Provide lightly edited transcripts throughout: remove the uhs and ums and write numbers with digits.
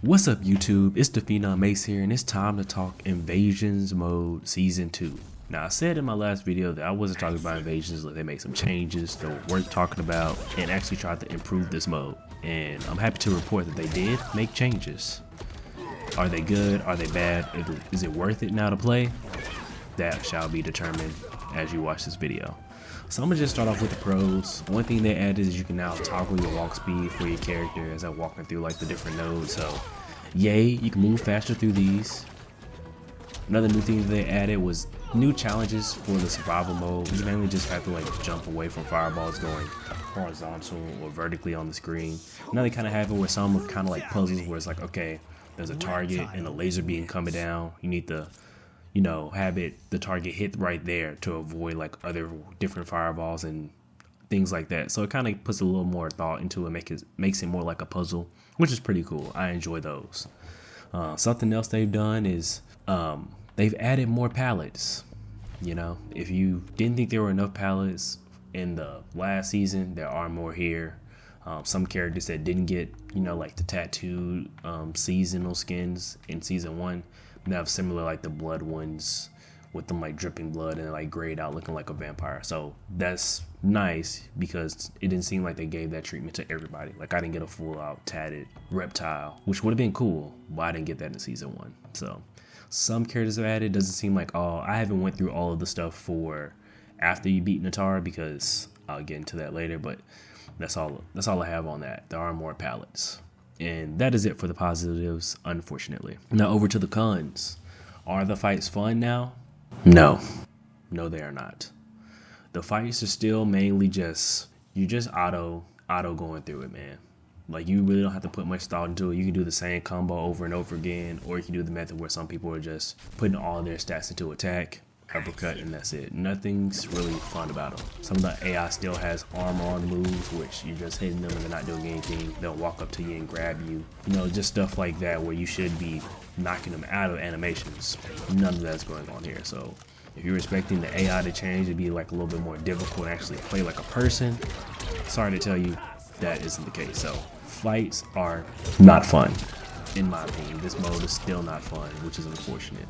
What's up YouTube, it's the Phenom Mace here and it's time to talk Invasions Mode Season 2. Now I said in my last video that I wasn't talking about Invasions, that they made some changes that were worth talking about and actually tried to improve this mode. And I'm happy to report that they did make changes. Are they good? Are they bad? Is it worth it now to play? That shall be determined as you watch this video. So I'm gonna just start off with the pros. One thing they added is you can now toggle your walk speed for your character as I'm walking through like the different nodes. So yay, you can move faster through these. Another new thing they added was new challenges for the survival mode. You mainly just have to like jump away from fireballs going horizontal or vertically on the screen. Now they kind of have it where some are kind of like puzzles where it's like, okay, there's a target and a laser beam coming down. You need to, have the target hit right there to avoid like other different fireballs and things like that. So it kind of puts a little more thought into it, makes it more like a puzzle, which is pretty cool. I enjoy those. Something else they've done is they've added more pallets. If you didn't think there were enough pallets in the last season, there are more here. Some characters that didn't get, like the tattooed seasonal skins in season 1, they have similar like the blood ones with them like dripping blood and like grayed out looking like a vampire. So that's nice because it didn't seem like they gave that treatment to everybody. Like I didn't get a full out tatted reptile, which would have been cool, but I didn't get that in season 1. So some characters have added. Doesn't seem like all. I haven't went through all of the stuff for after you beat Natara because I'll get into that later, but that's all I have on that. There are more palettes. And that is it for the positives, unfortunately. Now over to the cons. Are the fights fun now? No, they are not. The fights are still mainly you're just auto going through it, man. Like you really don't have to put much thought into it. You can do the same combo over and over again, or you can do the method where some people are just putting all their stats into attack, uppercut, and that's it. Nothing's really fun about them. Some of the AI still has armor on the moves, which you're just hitting them and they're not doing anything. They'll walk up to you and grab you. Just stuff like that where you should be knocking them out of animations. None of that's going on here. So if you're expecting the AI to change to be like a little bit more difficult and actually play like a person, sorry to tell you that isn't the case. So fights are not fun. In my opinion, this mode is still not fun, which is unfortunate.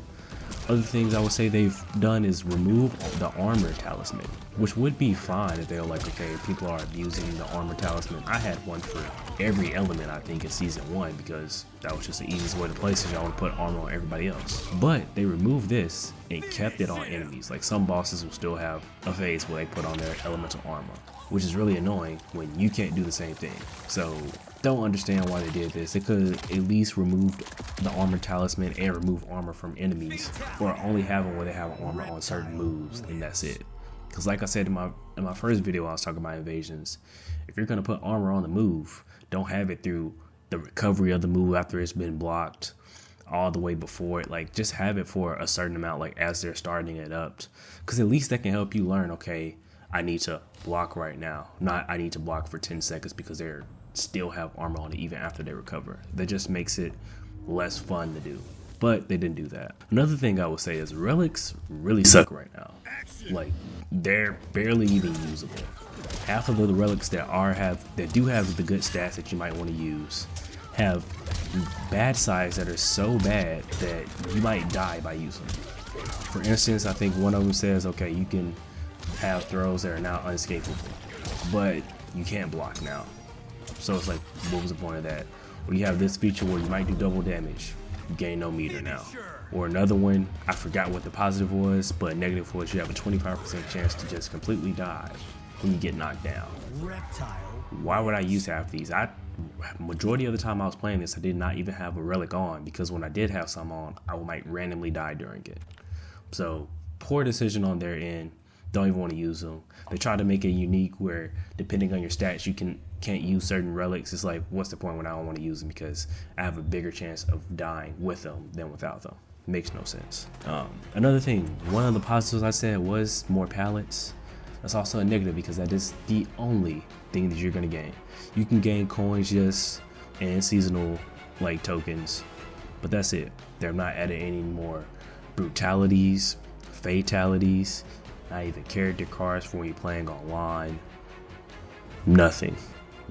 Other things I would say they've done is remove the armor talisman, which would be fine if they were like, okay, people are abusing the armor talisman. I had one for every element, I think, in season 1 because that was just the easiest way to play since y'all want to put armor on everybody else. But they removed this and kept it on enemies. Like some bosses will still have a phase where they put on their elemental armor, which is really annoying when you can't do the same thing. So don't understand why they did this. They could at least remove the armor talisman and remove armor from enemies, or only have them where they have armor on certain moves and that's it. Because like I said in my first video, I was talking about invasions. If you're gonna put armor on the move, don't have it through the recovery of the move after it's been blocked all the way before it. Like just have it for a certain amount, like as they're starting it up, because at least that can help you learn, okay, I need to block right now, not I need to block for 10 seconds because they're still have armor on it even after they recover. That just makes it less fun to do, but they didn't do that. Another thing I would say is relics really suck right now. Like they're barely even usable. Half of the relics that do have the good stats that you might want to use have bad sides that are so bad that you might die by using them. For instance, I think one of them says, okay, you can have throws that are now unescapable, but you can't block now. So it's like, what was the point of that? Or you have this feature where you might do double damage, you gain no meter now. Or another one, I forgot what the positive was, but negative was you have a 25% chance to just completely die when you get knocked down. Why would I use half these? Majority of the time I was playing this, I did not even have a relic on, because when I did have some on, I might randomly die during it. So poor decision on their end. Don't even want to use them. They try to make it unique where depending on your stats you can't use certain relics. It's like, what's the point when I don't want to use them because I have a bigger chance of dying with them than without them. Makes no sense. Another thing, one of the positives I said was more pallets. That's also a negative because that is the only thing that you're going to gain. You can gain coins and seasonal like tokens, but that's it. They're not adding any more brutalities, fatalities, not even character cards for when you're playing online. Nothing.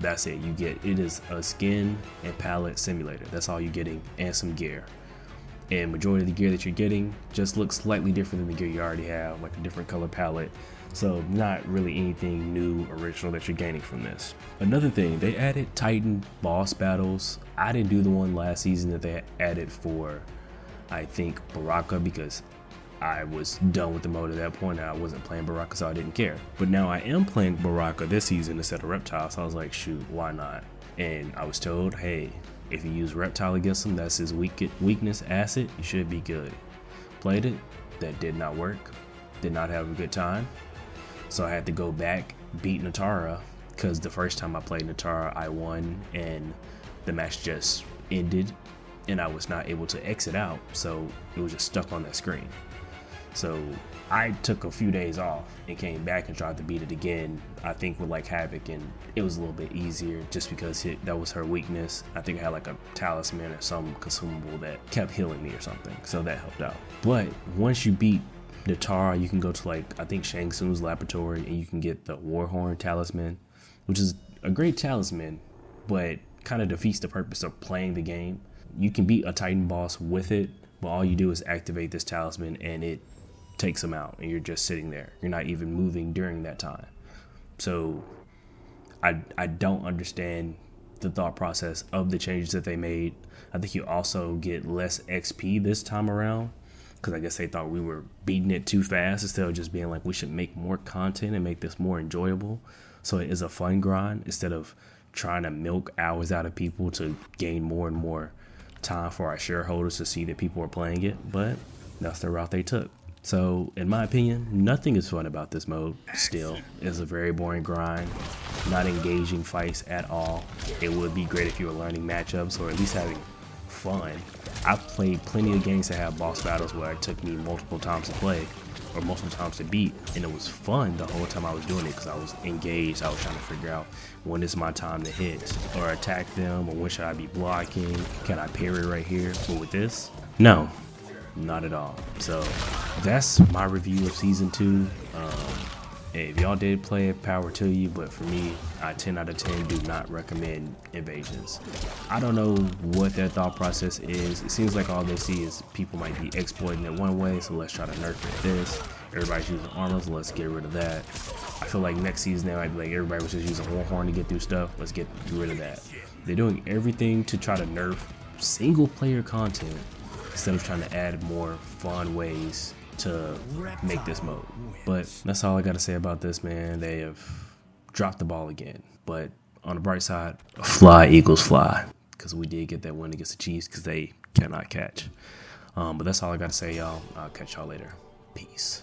That's it. It is a skin and palette simulator. That's all you're getting, and some gear. And majority of the gear that you're getting just looks slightly different than the gear you already have, like a different color palette. So not really anything new, original that you're gaining from this. Another thing, they added Titan boss battles. I didn't do the one last season that they added for, I think, Baraka, because I was done with the mode at that point. I wasn't playing Baraka, so I didn't care. But now I am playing Baraka this season instead of Reptile, so I was like, shoot, why not? And I was told, hey, if you use Reptile against him, that's his weakness acid, you should be good. Played it, that did not work. Did not have a good time. So I had to go back, beat Natara, because the first time I played Natara, I won, and the match just ended, and I was not able to exit out, so it was just stuck on that screen. So I took a few days off and came back and tried to beat it again, I think with like Havoc, and it was a little bit easier just because that was her weakness. I think I had like a talisman or some consumable that kept healing me or something, so that helped out. But once you beat Natara, you can go to like, I think Shang Tsung's laboratory, and you can get the Warhorn talisman, which is a great talisman, but kind of defeats the purpose of playing the game. You can beat a Titan boss with it, but all you do is activate this talisman and it takes them out, and you're just sitting there. You're not even moving during that time. So I don't understand the thought process of the changes that they made. I think you also get less XP this time around, because I guess they thought we were beating it too fast instead of just being like, we should make more content and make this more enjoyable. So it is a fun grind instead of trying to milk hours out of people to gain more and more time for our shareholders to see that people are playing it. But that's the route they took. So in my opinion, nothing is fun about this mode. Still, it's a very boring grind, not engaging fights at all. It would be great if you were learning matchups or at least having fun. I've played plenty of games that have boss battles where it took me multiple times to play or multiple times to beat, and it was fun the whole time I was doing it because I was engaged. I was trying to figure out when is my time to hit or attack them, or when should I be blocking, can I parry right here? But with this, no, not at all. So that's my review of season 2. If y'all did play it, power to you, but for me, I 10 out of 10 do not recommend Invasions. I don't know what their thought process is. It seems like all they see is people might be exploiting it one way, so let's try to nerf it this. Everybody's using armor, so let's get rid of that. I feel like next season they might be like, everybody was just using Warhorn to get through stuff, let's get rid of that. They're doing everything to try to nerf single player content instead of trying to add more fun ways to make this mode. But that's all I gotta say about this, man. They have dropped the ball again. But on the bright side, fly Eagles fly, because we did get that win against the Chiefs because they cannot catch. But that's all I gotta say, y'all. I'll catch y'all later. Peace.